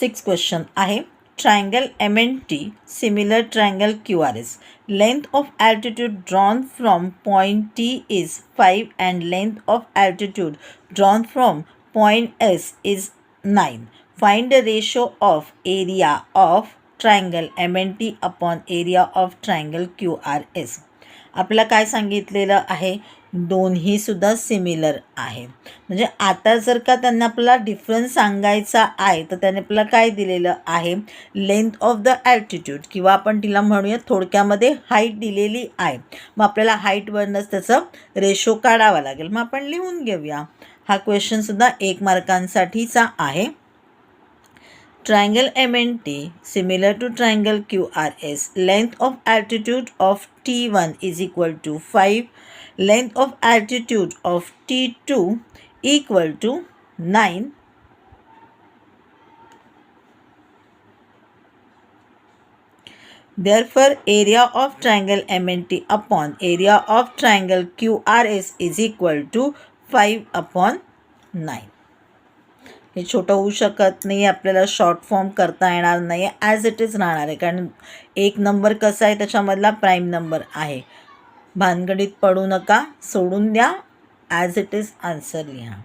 6 question आहे. Triangle MNT similar triangle QRS. Length of altitude drawn from point T is 5 and length of altitude drawn from point S is 9. Find the ratio of area of triangle MNT upon area of triangle QRS. आपल्याला काय सांगितलेलं आहे, दोन्ही सुद्धा similar आहे. म्हणजे आता जर का त्यांना आपल्याला डिफरन्स सांगायचा आहे तर त्याने आपल्याला काय दिलेलं आहे, लेंथ ऑफ द ॲल्टिट्यूड किंवा आपण तिला म्हणूया थोडक्यामध्ये हाईट दिलेली आहे. मग आपल्याला हाईटवरनंच त्याचं रेशो काढावा लागेल. मग आपण लिहून घेऊया. हा क्वेश्चनसुद्धा 1 मार्कांसाठीचा आहे. Triangle MNT similar to triangle QRS. Length of altitude of T1 is equal to 5. Length of altitude of T2 equal to 9. Therefore, area of triangle MNT upon area of triangle QRS is equal to 5 upon 9. हे छोटं होऊ शकत नाही, आपल्याला short form करता येणार नाही, as it is राहणार आहे. कारण 1 नंबर कसा आहे, त्याच्यामधला प्राईम नंबर आहे. भानगडीत पडू नका, सोडून द्या, ॲज इट इज आन्सर लिहा.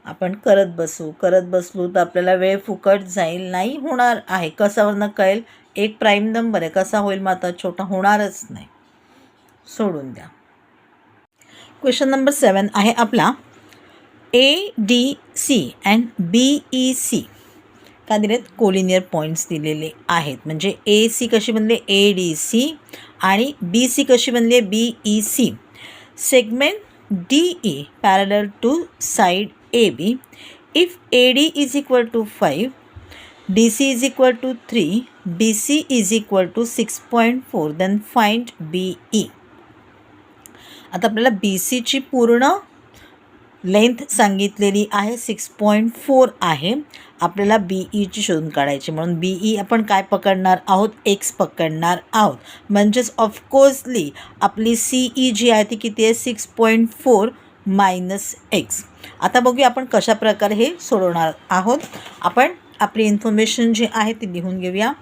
आपण करत बसलो तर आपल्याला वेळ फुकट जाईल, नाही होणार आहे. कसावरनं कळेल, 1 प्राईम नंबर आहे, कसा होईल मग आता, छोटा होणारच नाही, सोडून द्या. क्वेश्चन नंबर 7 आहे आपला. ADC अँड BEC काय दिलेत, कोलिनियर पॉईंट्स दिलेले आहेत. म्हणजे AC कशी बनली, ADC आणि BC कशी बनली, BEC. Segment DE parallel to side AB. If AD is equal to 5, DC is equal to 3, BC is equal to 6.4, then find BE. आता आपल्याला BCची पूर्ण लेंथ सांगितलेली आहे, 6.4 आहे. आपल्याला BEची शोधून काढायची, म्हणून BE आपण काय पकडणार आहोत, X पकडणार आहोत. म्हणजेच ऑफकोर्सली आपली CE जी आहे ती किती आहे, 6.4 मायनस X. आता बघूया आपण कशा प्रकारे हे सोडवणार आहोत. आपण आपली इन्फॉर्मेशन जी आहे ती लिहून घेऊया.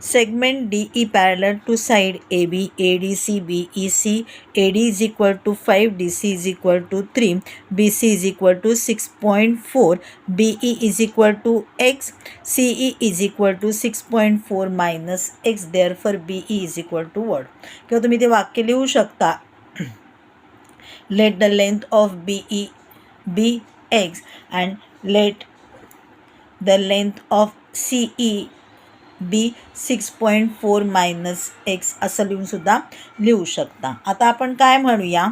Segment DE parallel to side AB, ADC, BEC. AD is equal to 5, DC is equal to 3, BC is equal to 6.4, BE is equal to X, CE is equal to 6.4 minus X. Therefore, BE is equal to what? किंवा तुम्ही ते वाक्य लिहू शकता. Let the length of BE be X and let the length of CE be 6.4 minus X असं लिहून सुद्धा लिहू शकता. आता आपण काय म्हणूया,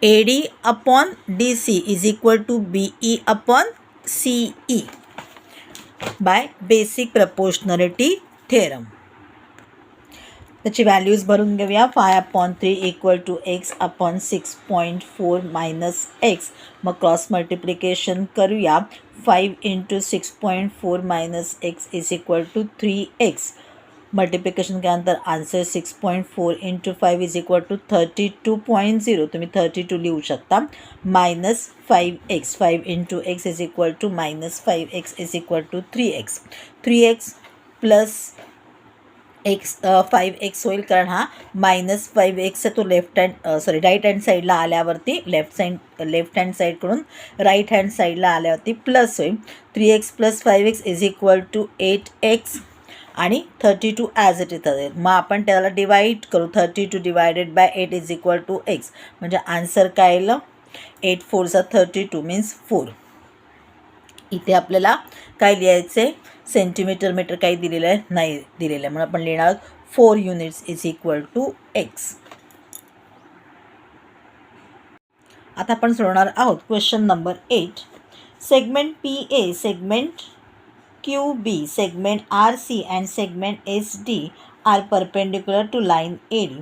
AD upon DC is equal to BE upon CE by basic proportionality theorem. त्याची व्हॅल्यूज भरून घेऊया. 5/3 equal to X upon 6.4 minus X. मग क्रॉस मल्टिप्लिकेशन करूया. 5 into 6.4 minus X is equal to 3X. Multiplication केल्यानंतर answer 6.4 into 5 is equal to 32.0. तुम्ही 32 लिहू शकता. Minus 5X. 5 into X is equal to minus 5X is equal to 3X. 3X plus X 5X होईल, कारण हा minus 5X तो right hand साईडला आल्यावरती लेफ्ट हँड साईडकडून राईट हँड साईडला आल्यावरती प्लस होईल. 3X plus 5X is equal to 8X आणि 32 ॲज इट इज असेल. मग आपण त्याला डिवाईड करू. 32 divided by 8 is equal to X. म्हणजे आन्सर काय येईल, 8 4 32 मीन्स 4. इथे आपल्याला काय लिहायचं आहे, सेंटीमीटर मीटर काही दिलेलं आहे नाही दिलेलं आहे, म्हणून आपण लिहिणार आहोत 4 units is equal to X. आता आपण सोडवणार आहोत question number 8. Segment PA, segment QB, segment RC and segment SD are perpendicular to line AD.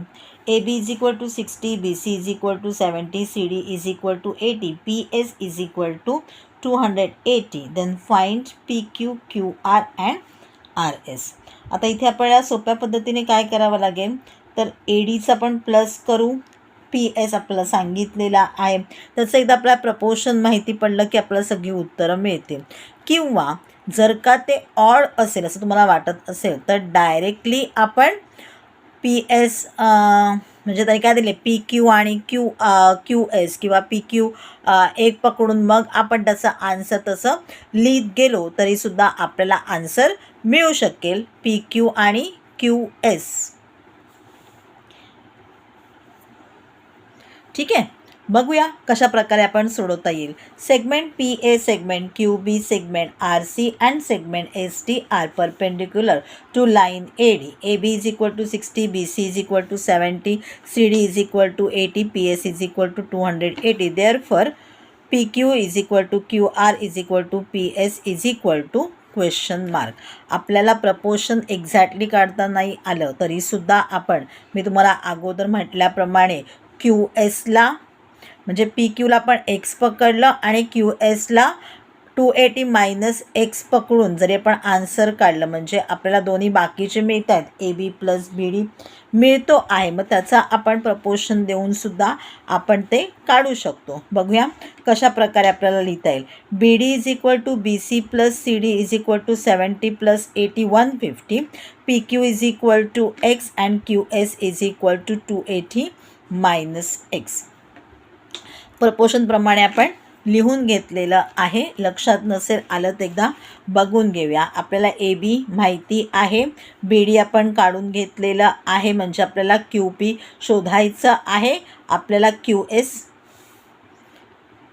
AB is equal to 60, BC is equal to 70, CD is equal to 80, PS is equal to 280. Then find PQ, QR and RS. आता इथे आपल्याला सोप्या पद्धतीने काय करावं लागेल, तर ADचं आपण प्लस करू, PS आपल्याला सांगितलेला आहे. त्याचं एकदा आपल्याला प्रपोर्शन माहिती पडलं की आपल्याला सगळी उत्तरं मिळतील. किंवा जर का ते ऑड असेल असं तुम्हाला वाटत असेल तर डायरेक्टली आपण PS म्हणजे तरी काय दिले PQ आणि QS किंवा PQ एक पकडून मग आपण त्याचं आन्सर तसं लिहित गेलो तरीसुद्धा आपल्याला आन्सर मिळू शकेल PQ आणि QS. ठीक आहे, बघूया कशा प्रकारे आपण सोडवता येईल. Segment PA, segment QB, segment RC and segment ST are perpendicular to line AD. AB is equal to 60, BC is equal to 70, CD is equal to 80, PS is equal to 280. Therefore PQ is equal to QR is equal to PS is equal to question mark. आपल्याला proportion exactly काढता नाही आलं तरीसुद्धा आपण, मी तुम्हाला अगोदर म्हटल्याप्रमाणे QSला म्हणजे PQला आपण X पकडलं आणि QSला 280 मायनस X पकडून जरी आपण आन्सर काढलं म्हणजे आपल्याला दोन्ही बाकीचे मिळत आहेत, AB प्लस BD मिळतो आहे. मग त्याचा आपण प्रपोर्शन देऊनसुद्धा आपण ते काढू शकतो. बघूया कशा प्रकारे आपल्याला लिहिता येईल. BD is equal to BC plus CD is equal to 70 plus 80 150. PQ is equal to X and QS is equal to 280 minus X. प्रपोर्शनप्रमाणे आपण लिहून घेतलेलं आहे. लक्षात नसेल आलं तर एकदा बघून घेऊया. आपल्याला AB माहिती आहे, BD आपण काढून घेतलेलं आहे म्हणजे आपल्याला QP शोधायचं आहे. आपल्याला QS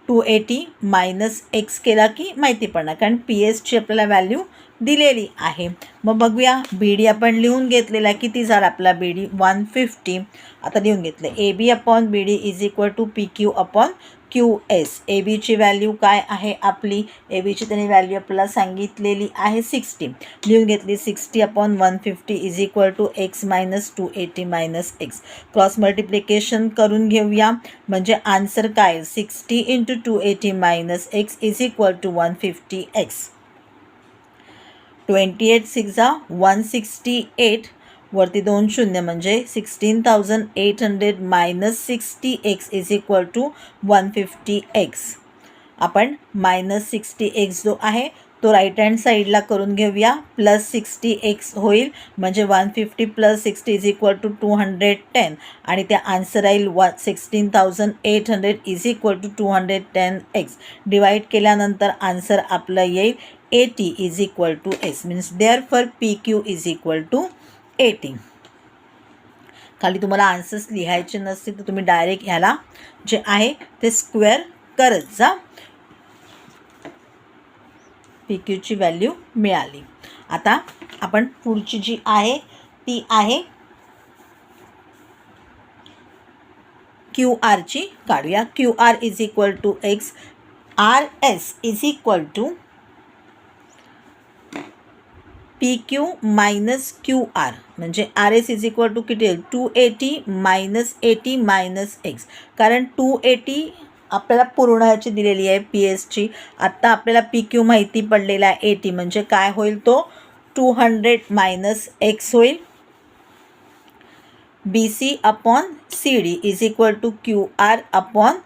280 मायनस X केला की माहिती पडणार कारण PSची आपल्याला व्हॅल्यू दिलेली आहे. मग बघूया BD आपण लिहून घेतलेला आहे. किती झाला आपला BD 150. आता लिहून घेतलं AB upon BD is equal to PQ upon QS. ABची व्हॅल्यू काय आहे आपली, ABची त्यांनी व्हॅल्यू आपल्याला सांगितलेली आहे 60. लिहून घेतली 60 upon 150 is equal to X minus 280 minus X. Cross multiplication करून घेऊया म्हणजे आन्सर काय 60 into 280 minus X is equal to 150X. 28 6 168 वरती 2 शून्य म्हणजे 16,800 minus 60X is equal to 150X. आपण मायनस 60X जो आहे तो राईट हँड साईडला करून घेऊया. प्लस 60X होईल म्हणजे 150 प्लस 60 इज इक्वल टू 210 आणि त्या आन्सर राहील 16,800 is equal to 210X. Divide केल्यानंतर आन्सर आपलं येईल 80 is equal to S. Means therefore PQ is equal to 80. खाली तुम्हाला आन्सर्स लिहायचे नसतील तर तुम्ही डायरेक्ट ह्याला जे आहे ते स्क्वेअर करत जा. PQची व्हॅल्यू मिळाली. आता आपण पुढची जी आहे ती आहे QRची काढूया. QR is equal to X. RS is equal to PQ minus QR म्हणजे RS इज इक्वल टू किती येईल 280 मायनस 80 मायनस X. कारण 280 आपल्याला पूर्ण ह्याची दिलेली आहे PSची. आत्ता आपल्याला PQ माहिती पडलेला आहे 80 म्हणजे काय होईल तो 200 मायनस X होईल. BC upon CD is equal to QR upon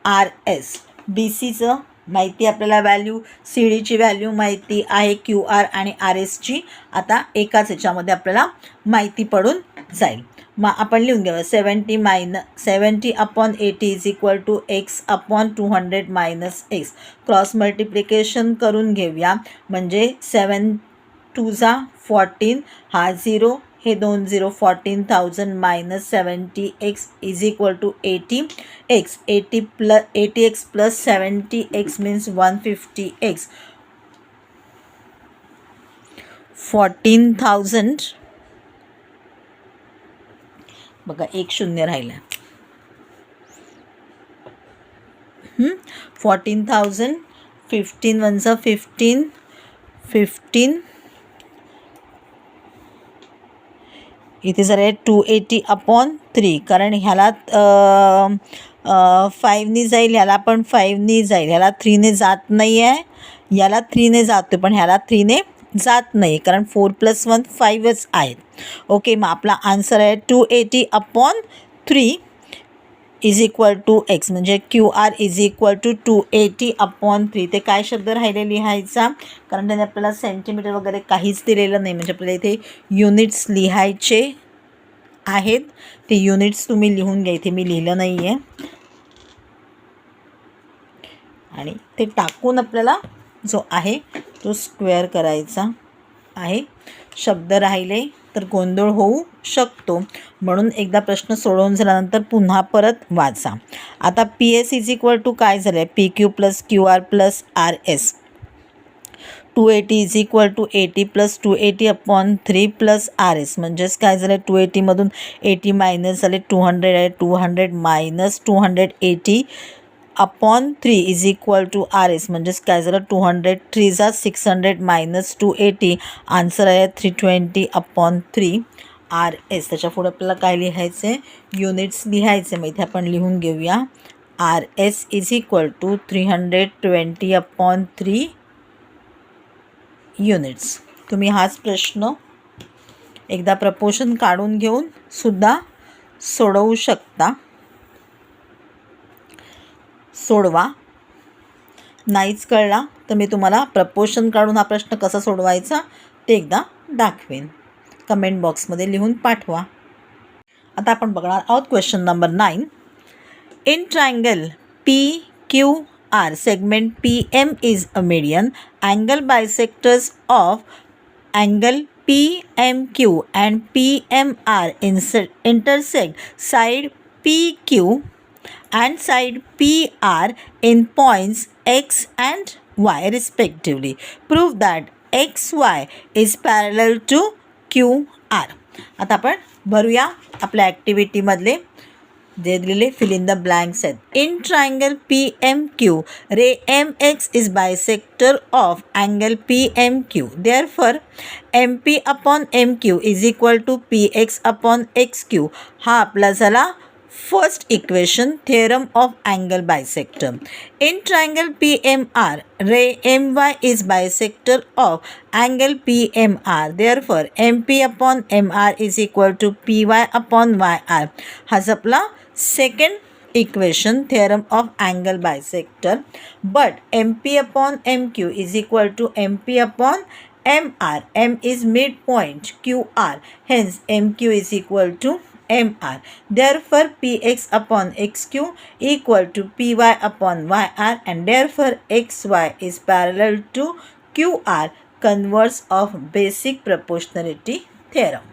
RS. BCचं माहिती आपल्याला व्हॅल्यू, CDची व्हॅल्यू माहिती आहे, QR आणि RSची आता एकाच ह्याच्यामध्ये आपल्याला माहिती पडून जाईल. मग आपण लिहून घेऊया 70 upon 80 is equal to X upon 200 minus X. Cross multiplication करून घेऊया म्हणजे 7 2 14 हा 0 हे 2 0 14,000 minus 70X is equal to 80X. 80X plus 70X means 150X. 14,000 बघा एक शून्य राहिला. 14,000 15 1 15 15 इथे जर आहे 280 अपॉन 3 कारण ह्याला 5ने जाईल, ह्याला पण 5ने जाईल, ह्याला 3ने जात नाही आहे, याला 3ने जातो पण ह्याला 3ने जात नाही कारण 4 + 1 5च आहेत. ओके, मग आपला आन्सर आहे 280 upon 3 is equal to X म्हणजे QR इज इक्वल टू 280/3. ते काय शब्द राहिले लिहायचा, कारण त्याने आपल्याला सेंटीमीटर वगैरे काहीच दिलेलं नाही, म्हणजे आपल्याला इथे युनिट्स लिहायचे आहेत. ते युनिट्स तुम्ही लिहून घ्या, इथे मी लिहिलं नाही आहे. आणि ते टाकून आपल्याला जो आहे तो स्क्वेअर करायचा आहे. शब्द राहिले तर गोंधळ होऊ शकतो, म्हणून एकदा प्रश्न सोडवून झाल्यानंतर पुन्हा परत वाचा. आता PS इज इक्वल टू काय झालं आहे, PQ plus QR plus RS. 280 is equal to 80 plus 280/3 plus RS. म्हणजेच काय झालं, 280मधून 80 मायनस झाले, 200 आहे, 200 minus 280/3 is equal to RS. म्हणजेच काय झालं, 200 3 600 मायनस 280, आन्सर आहे 320/3 RS. त्याच्या पुढे आपल्याला काय लिहायचं आहे, युनिट्स लिहायचे. मग इथे आपण लिहून घेऊया, RS is equal to 320/3 units. तुम्ही हाच प्रश्न एकदा प्रपोर्शन काढून घेऊन सुद्धा सोडवू शकता. सोडवा. नाहीच कळला तर मी तुम्हाला प्रपोर्शन काढून हा प्रश्न कसा सोडवायचा ते एकदा दाखवेन. कमेंट बॉक्समध्ये लिहून पाठवा. आता आपण बघणार आहोत question number 9. In triangle PQR segment PM is a median. Angle bisectors of angle PMQ and PMR intersect side PQ and side PR in points X and Y respectively. Prove that XY is parallel to QR. आता आपण भरूया आपल्या ॲक्टिव्हिटीमधले जे दिलेले fill in the blanks आहेत. In triangle PMQ, ray MX is bisector of angle PMQ. Therefore MP/MQ is equal to PX/XQ. हा आपला झाला first equation, theorem of angle bisector. In triangle PMR, ray MY is bisector of angle PMR. Therefore MP/MR is equal to PY/YR. हाच आपला second equation, theorem of angle bisector. But MP/MQ is equal to MP/MR. M is midpoint QR, hence MQ is equal to MR. Therefore PX/XQ equal to PY/YR, and therefore XY is parallel to QR. Converse of basic proportionality theorem.